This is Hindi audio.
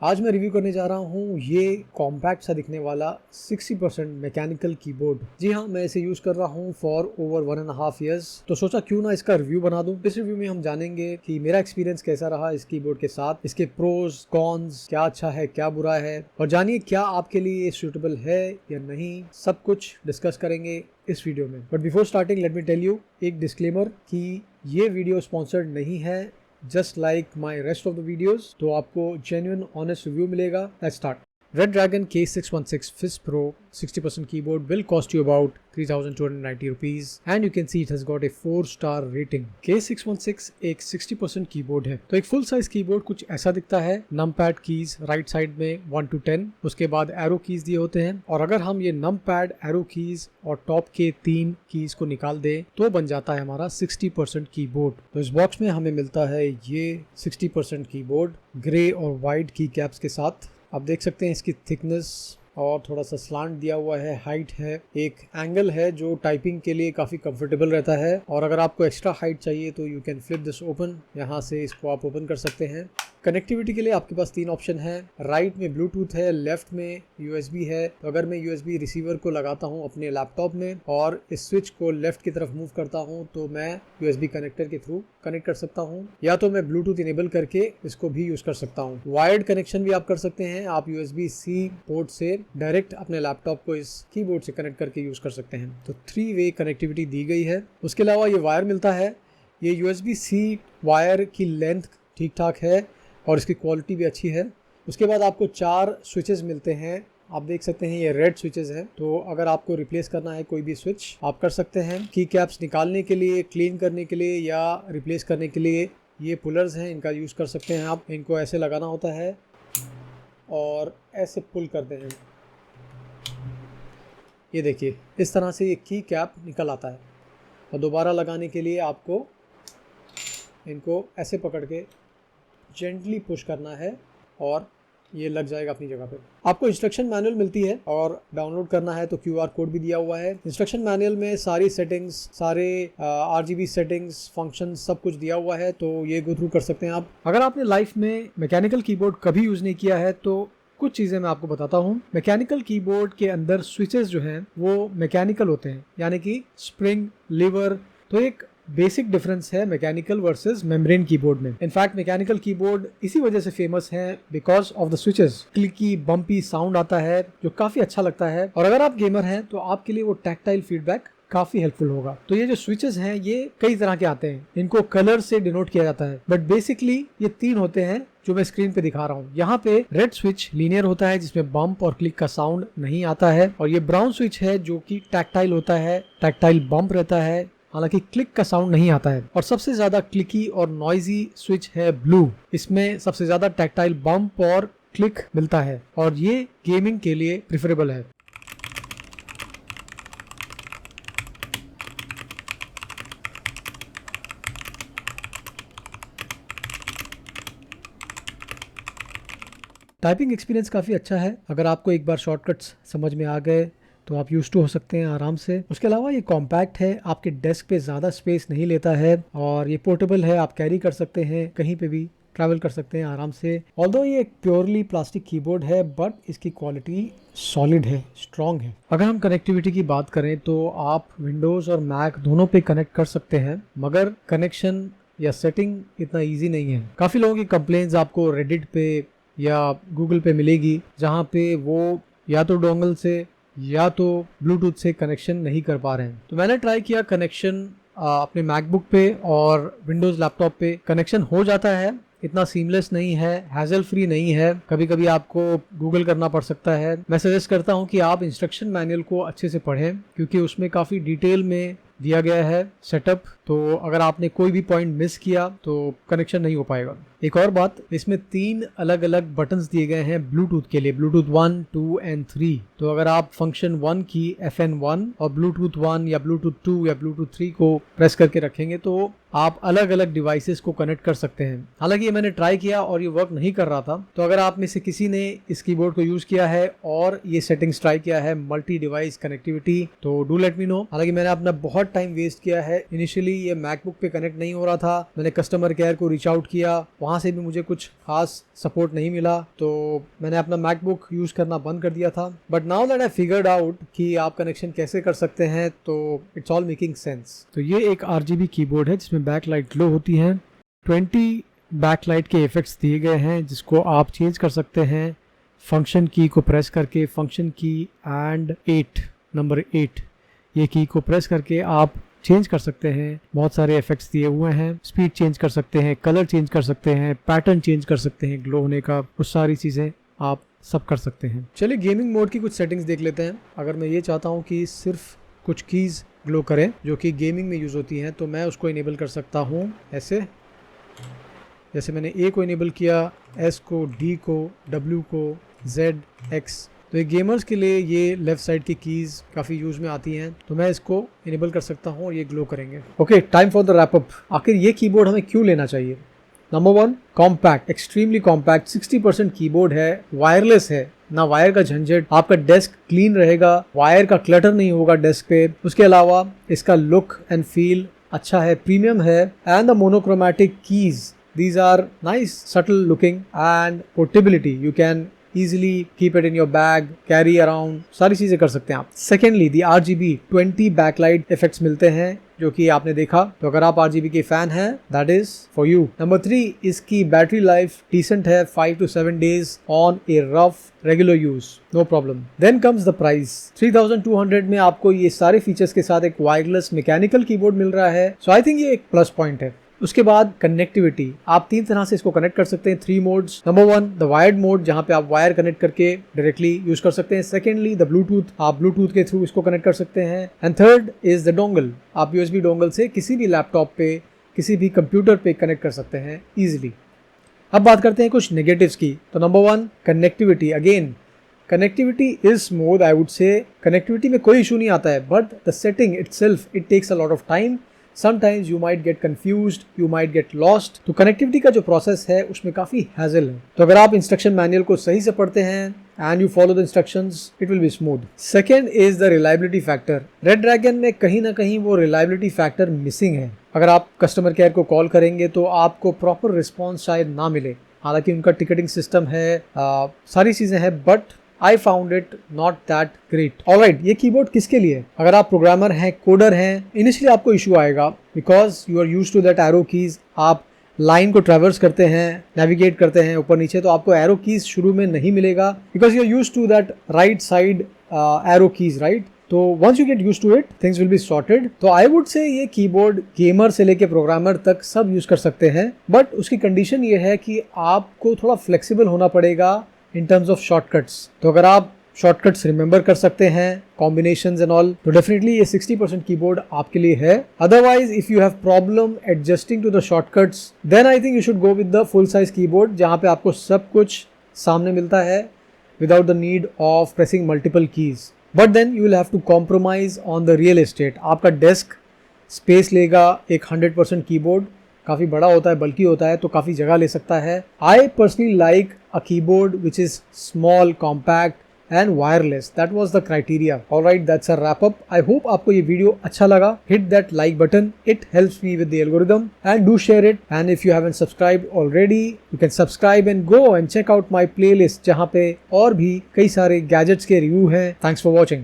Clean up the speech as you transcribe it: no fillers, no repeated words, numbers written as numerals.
आज मैं रिव्यू करने जा रहा हूँ ये कॉम्पैक्ट सा दिखने वाला 60% मैकेनिकल कीबोर्ड। जी हाँ, मैं इसे यूज कर रहा हूँ फॉर ओवर 1.5 years। तो सोचा क्यों ना इसका रिव्यू बना दूं। इस रिव्यू में हम जानेंगे कि मेरा एक्सपीरियंस कैसा रहा इस कीबोर्ड के साथ, इसके प्रोज कॉन्स, क्या अच्छा है क्या बुरा है, और जानिए क्या आपके लिए सूटेबल है या नहीं। सब कुछ डिस्कस करेंगे इस वीडियो में। But before starting let me tell you एक डिस्क्लेमर कि ये वीडियो स्पॉन्सर्ड नहीं है, just like my rest of the videos. तो आपको जेन्युइन ऑनेस्ट रिव्यू मिलेगा। Let's start. Reddragon K616 FIS Pro 60% keyboard will cost you about 3,290 rupees and you can see it has got a 4-star rating। K616 एक 60% कीबोर्ड है, तो एक फुल साइज कीबोर्ड कुछ ऐसा दिखता है। नमपैड कीज राइट साइड में 1 to 10, उसके बाद एरो कीज दिए होते हैं, और अगर हम ये नमपैड, एरो कीज और टॉप के 3 कीज को निकाल दें तो बन जाता है हमारा 60% कीबोर्ड। तो इस बॉक्स में हमें मिलता है ये 60% कीबोर्ड ग्रे और वाइट की कैप्स के साथ। आप देख सकते हैं इसकी थिकनेस और थोड़ा सा स्लांट दिया हुआ है, हाइट है, एक एंगल है जो टाइपिंग के लिए काफ़ी कंफर्टेबल रहता है। और अगर आपको एक्स्ट्रा हाइट चाहिए तो you can flip this open, यहाँ से इसको आप ओपन कर सकते हैं। कनेक्टिविटी के लिए आपके पास 3 ऑप्शन है। राइट में ब्लूटूथ है, लेफ्ट में USB है। तो अगर मैं USB रिसीवर को लगाता हूँ अपने लैपटॉप में और इस स्विच को लेफ्ट की तरफ मूव करता हूँ तो मैं USB कनेक्टर के थ्रू कनेक्ट कर सकता हूँ, या तो मैं ब्लूटूथ इनेबल करके इसको भी यूज कर सकता हूँ। वायर्ड कनेक्शन भी आप कर सकते हैं। आप USB-C पोर्ट से डायरेक्ट अपने लैपटॉप को इस कीबोर्ड से कनेक्ट करके यूज कर सकते हैं। तो 3-वे कनेक्टिविटी दी गई है। उसके अलावा ये वायर मिलता है। ये USB-C वायर की लेंथ ठीक ठाक है और इसकी क्वालिटी भी अच्छी है। उसके बाद आपको 4 स्विचेस मिलते हैं। आप देख सकते हैं ये रेड स्विचेस हैं, तो अगर आपको रिप्लेस करना है कोई भी स्विच आप कर सकते हैं। की कैप्स निकालने के लिए, क्लीन करने के लिए या रिप्लेस करने के लिए ये पुलर्स हैं, इनका यूज़ कर सकते हैं आप। इनको ऐसे लगाना होता है और ऐसे पुल करते हैं। ये देखिए इस तरह से ये की कैप निकल आता है, और दोबारा लगाने के लिए आपको इनको ऐसे पकड़ के जेंटली पुश करना है और ये लग जाएगा अपनी जगह पे। आपको इंस्ट्रक्शन मैनुअल मिलती है और डाउनलोड करना है तो QR कोड भी दिया हुआ है। इंस्ट्रक्शन मैनुअल में सारी सेटिंग्स, सारे RGB सेटिंग्स, फंक्शन सब कुछ दिया हुआ है, तो ये गो थ्रू कर सकते हैं आप। अगर आपने लाइफ में मैकेनिकल कीबोर्ड कभी यूज नहीं किया है तो कुछ चीज़ें मैं आपको बताता हूँ। मैकेनिकल कीबोर्ड के अंदर स्विचेस जो हैं वो मैकेनिकल होते हैं, यानी कि स्प्रिंग, लीवर। तो एक बेसिक डिफरेंस है मैकेनिकल वर्सेस मेम्ब्रेन कीबोर्ड में। इनफैक्ट मैकेनिकल कीबोर्ड इसी वजह से फेमस है, because of the switches. Clicky bumpy sound आता है जो काफी अच्छा लगता है, और अगर आप गेमर हैं तो आपके लिए वो टैक्टाइल फीडबैक काफी हेल्पफुल होगा। तो ये जो स्विचेस हैं ये कई तरह के आते हैं, इनको कलर से डिनोट किया जाता है, बट बेसिकली ये 3 होते हैं जो मैं स्क्रीन पे दिखा रहा हूँ। यहाँ पे रेड स्विच लीनियर होता है जिसमें बम्प और क्लिक का साउंड नहीं आता है, और ये ब्राउन स्विच है जो कि टैक्टाइल होता है, टैक्टाइल बम्प रहता है, हालांकि क्लिक का साउंड नहीं आता है। और सबसे ज्यादा क्लिकी और नॉइजी स्विच है ब्लू। इसमें सबसे ज्यादा टैक्टाइल बम्प और क्लिक मिलता है, और ये गेमिंग के लिए प्रेफरेबल है। टाइपिंग एक्सपीरियंस काफ़ी अच्छा है। अगर आपको एक बार शॉर्टकट्स समझ में आ गए तो आप यूज टू हो सकते हैं आराम से। उसके अलावा ये कॉम्पैक्ट है, आपके डेस्क पे ज़्यादा स्पेस नहीं लेता है, और ये पोर्टेबल है, आप कैरी कर सकते हैं, कहीं पे भी ट्रैवल कर सकते हैं आराम से। ऑल्दो ये एक प्योरली प्लास्टिक कीबोर्ड है, बट इसकी क्वालिटी सॉलिड है, स्ट्रॉन्ग है। अगर हम कनेक्टिविटी की बात करें तो आप विंडोज़ और मैक दोनों पे कनेक्ट कर सकते हैं, मगर कनेक्शन या सेटिंग इतना ईजी नहीं है। काफ़ी लोगों की कंप्लेंट्स आपको रेडिट पे या गूगल पे मिलेगी, जहाँ पे वो या तो डोंगल से या तो ब्लूटूथ से कनेक्शन नहीं कर पा रहे हैं। तो मैंने ट्राई किया कनेक्शन अपने मैकबुक पे और विंडोज़ लैपटॉप पे कनेक्शन हो जाता है। इतना सीमलेस नहीं है, हैजल फ्री नहीं है, कभी कभी आपको गूगल करना पड़ सकता है। मैं सजेस्ट करता हूँ कि आप इंस्ट्रक्शन मैनुअल को अच्छे से पढ़ें, क्योंकि उसमें काफ़ी डिटेल में दिया गया है सेटअप। तो अगर आपने कोई भी पॉइंट मिस किया तो कनेक्शन नहीं हो पाएगा। एक और बात, इसमें 3 अलग अलग बटन्स दिए गए हैं ब्लूटूथ के लिए, ब्लूटूथ 1, 2 एंड 3। तो अगर आप फंक्शन 1 की FN1 और ब्लूटूथ 1 या ब्लूटूथ 2 या ब्लूटूथ 3 को प्रेस करके रखेंगे तो आप अलग अलग डिवाइसेस को कनेक्ट कर सकते हैं। हालांकि ये मैंने ट्राई किया और ये वर्क नहीं कर रहा था। तो अगर आप में से किसी ने इस कीबोर्ड को यूज किया है और ये सेटिंग्स ट्राई किया है, मल्टी डिवाइस कनेक्टिविटी, तो डू लेट मी नो। हालांकि मैंने अपना बहुत बहुत टाइम वेस्ट किया है। इनिशियली ये मैकबुक पे कनेक्ट नहीं हो रहा था, मैंने कस्टमर केयर को रीच आउट किया, वहाँ से भी मुझे कुछ खास सपोर्ट नहीं मिला, तो मैंने अपना मैकबुक यूज़ करना बंद कर दिया था। But now that I figured out कि आप कनेक्शन कैसे कर सकते हैं, तो इट्स ऑल मेकिंग सेंस। तो ये एक RGB कीबोर्ड है जिसमें बैक लाइट ग्लो होती है। 20 बैकलाइट के इफेक्ट्स दिए गए हैं जिसको आप चेंज कर सकते हैं फंक्शन की को प्रेस करके। फंक्शन की एंड 8 नंबर 8 ये की को प्रेस करके आप चेंज कर सकते हैं। बहुत सारे इफेक्ट्स दिए हुए हैं, स्पीड चेंज कर सकते हैं, कलर चेंज कर सकते हैं, पैटर्न चेंज कर सकते हैं, ग्लो होने का, कुछ सारी चीज़ें आप सब कर सकते हैं। चलिए गेमिंग मोड की कुछ सेटिंग्स देख लेते हैं। अगर मैं ये चाहता हूँ कि सिर्फ कुछ कीज़ ग्लो करें जो कि गेमिंग में यूज़ होती हैं, तो मैं उसको इनेबल कर सकता हूँ ऐसे। जैसे मैंने A को इनेबल किया, S को, D को, W को, Z, X। तो ये गेमर्स के लिए ये लेफ्ट साइड की कीज़ काफ़ी यूज़ में आती हैं, तो मैं इसको इनेबल कर सकता हूँ और ये ग्लो करेंगे। Okay, time for the wrap up. आखिर ये कीबोर्ड हमें क्यों लेना चाहिए? Number 1, compact, extremely compact, 60% keyboard है, वायरलेस है, ना वायर का झंझट, आपका डेस्क क्लीन रहेगा, वायर का क्लटर नहीं होगा डेस्क पे। उसके अलावा इसका लुक एंड फील अच्छा है, प्रीमियम है, and the monochromatic keys, these are nice, subtle looking, and portability, you can easily keep it in your bag, carry around, सारी चीजें कर सकते हैं आप। Secondly, the RGB 20 backlight effects मिलते हैं जो कि आपने देखा, तो अगर आप RGB के फैन हैं that is for you। Number 3, इसकी बैटरी लाइफ decent है, 5 to 7 days on a rough regular use, no problem। Then comes the price, 3200 में आपको ये सारे फीचर्स के साथ एक वायरलेस मैकेनिकल कीबोर्ड मिल रहा है, so I think ये एक प्लस पॉइंट है। उसके बाद कनेक्टिविटी, आप 3 तरह से इसको कनेक्ट कर सकते हैं, 3 modes. Number 1, the wired mode, जहां पे आप वायर कनेक्ट करके डायरेक्टली यूज कर सकते हैं। सेकेंडली, द ब्लूटूथ, आप ब्लूटूथ के थ्रू इसको कनेक्ट कर सकते हैं। And third is the dongle, आप USB डोंगल से किसी भी लैपटॉप पे, किसी भी कंप्यूटर पे कनेक्ट कर सकते हैं इजिली। अब बात करते हैं कुछ नेगेटिव्स की। तो number 1, connectivity. Again connectivity is smooth, I would say connectivity में कोई इशू नहीं आता है, but the setting itself, it takes a lot of time. Sometimes you might get confused, you might get lost। तो कनेक्टिविटी का जो प्रोसेस है उसमें काफ़ी हैजल है, तो अगर आप इंस्ट्रक्शन मैनुअल को सही से पढ़ते हैं and you follow the instructions, it will be smooth। Second is the reliability factor। Red dragon में कहीं ना कहीं वो reliability factor मिसिंग है। अगर आप कस्टमर केयर को कॉल करेंगे तो आपको प्रॉपर रिस्पॉन्स शायद ना मिले, हालांकि उनका टिकटिंग सिस्टम है, सारी चीज़ें हैं, but I found it not that great। Alright, ये कीबोर्ड किसके लिए? अगर आप प्रोग्रामर हैं, कोडर हैं, इनिशियली आपको इशू आएगा because you are used to that arrow keys। आप लाइन को ट्रैवर्स करते हैं, नेविगेट करते हैं ऊपर नीचे, तो आपको एरो कीज शुरू में नहीं मिलेगा because you are used to that right side arrow keys, right? तो once you get used to it, things will be sorted। तो I would say ये कीबोर्ड गेमर से लेके प्रोग्रामर तक सब यूज कर सकते हैं, बट उसकी कंडीशन ये है कि आपको थोड़ा फ्लेक्सिबल होना पड़ेगा इन टर्म्स ऑफ शॉर्टकट्स। तो अगर आप शॉर्टकट्स रिमेंबर कर सकते हैं, कॉम्बिनेशंस एंड ऑल, तो डेफिनेटली ये 60% कीबोर्ड आपके लिए है। Otherwise if you have problem adjusting to the shortcuts, then I think you should go with the full size keyboard, जहां पे आपको सब कुछ सामने मिलता है without the need of pressing multiple keys. But then you will have to compromise on the real estate. आपका डेस्क स्पेस लेगा, एक 100% कीबोर्ड काफ़ी बड़ा होता है, बल्कि होता है, तो काफ़ी जगह ले सकता है। I personally like a keyboard which is small, compact and wireless. That was the criteria. Alright, that's a wrap up. I hope आपको ये वीडियो अच्छा लगा। Hit that like button, it helps me with the algorithm, and do share it. And if you haven't subscribed already, you can subscribe and go and check out my play list, जहाँ पे और भी कई सारे गैजेट्स के रिव्यू हैं। Thanks for watching.